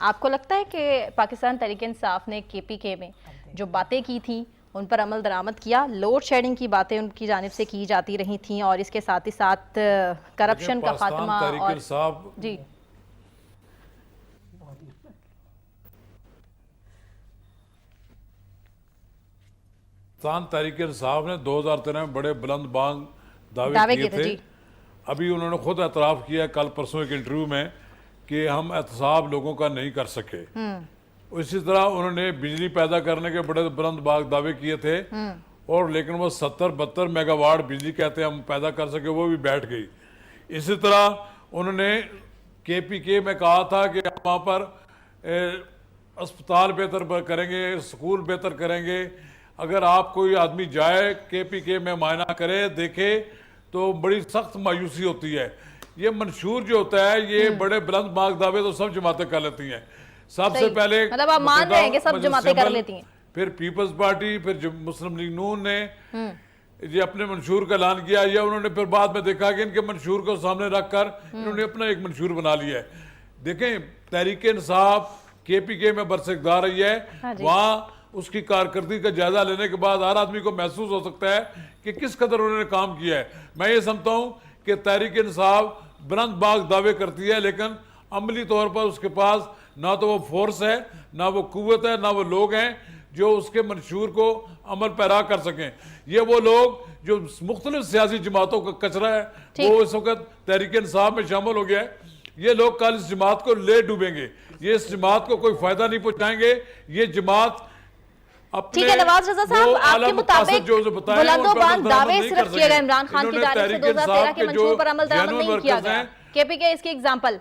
आपको लगता है कि पाकिस्तान तहरीक-ए-इंसाफ ने केपीके में जो बातें की थी उन पर अमल दरामद किया? लोड शेडिंग की बातें उनकी जानिब से की जाती रही थी और इसके साथ ही साथ करप्शन का खात्मा और जी पाकिस्तान तहरीक-ए-इंसाफ ने 2013 में बड़े बुलंद बांग दावे किए थे। अभी उन्होंने खुद एतराफ़ किया कल परसों एक इंटरव्यू में कि हम एहतसाब लोगों का नहीं कर सके। इसी तरह उन्होंने बिजली पैदा करने के बड़े बुलंद बाग दावे किए थे और लेकिन वो 70-72 मेगावाट बिजली कहते हैं हम पैदा कर सके, वो भी बैठ गई। इसी तरह उन्होंने केपीके में कहा था कि हम वहाँ पर अस्पताल बेहतर करेंगे, स्कूल बेहतर करेंगे। अगर आप कोई आदमी जाए केपीके में मायना करे देखे तो बड़ी सख्त मायूसी होती है। ये मंशूर जो होता है ये बड़े बुलंद बाग दावे तो सब जमातें कर लेती हैं। सबसे पहले मतलब आप मान रहे हैं कि सब जमातें कर लेती हैं, फिर पीपल्स पार्टी, फिर मुस्लिम लीग नून ने ये अपने मंशूर का ऐलान किया, या उन्होंने फिर बाद में देखा कि इनके मंशूर को सामने रखकर इन्होंने अपना एक मंशूर बना लिया है। देखें तहरीक-ए-इंसाफ केपीके में बरसकदार रही है, वहाँ उसकी कारकर्दगी का जायजा लेने के बाद हर आदमी को महसूस हो सकता है कि किस कदर उन्होंने काम किया है। मैं ये समझता हूँ कि तहरीक-ए-इंसाफ बुलंद बाग दावे करती है लेकिन अमली तौर पर उसके पास ना तो वो फोर्स है, ना वो कुव्वत है, ना वो लोग हैं जो उसके मंशूर को अमल पैरा कर सकें। ये वो लोग जो मुख्तलिफ सियासी जमातों का कचरा है वो इस वक्त तहरीक-ए-इंसाफ में शामिल हो गया है। ये लोग कल इस जमात को ले डूबेंगे, ये इस जमात को कोई फायदा नहीं पहुंचाएंगे। ये जमात ठीक है नवाज रजा साहब, आपके मुताबिक बुलंदोबान दावे सिर्फ किए गए इमरान खान की जानिब से 2013 के मंशूर पर अमल दरामद नहीं किया गया। केपीके इसकी एग्जांपल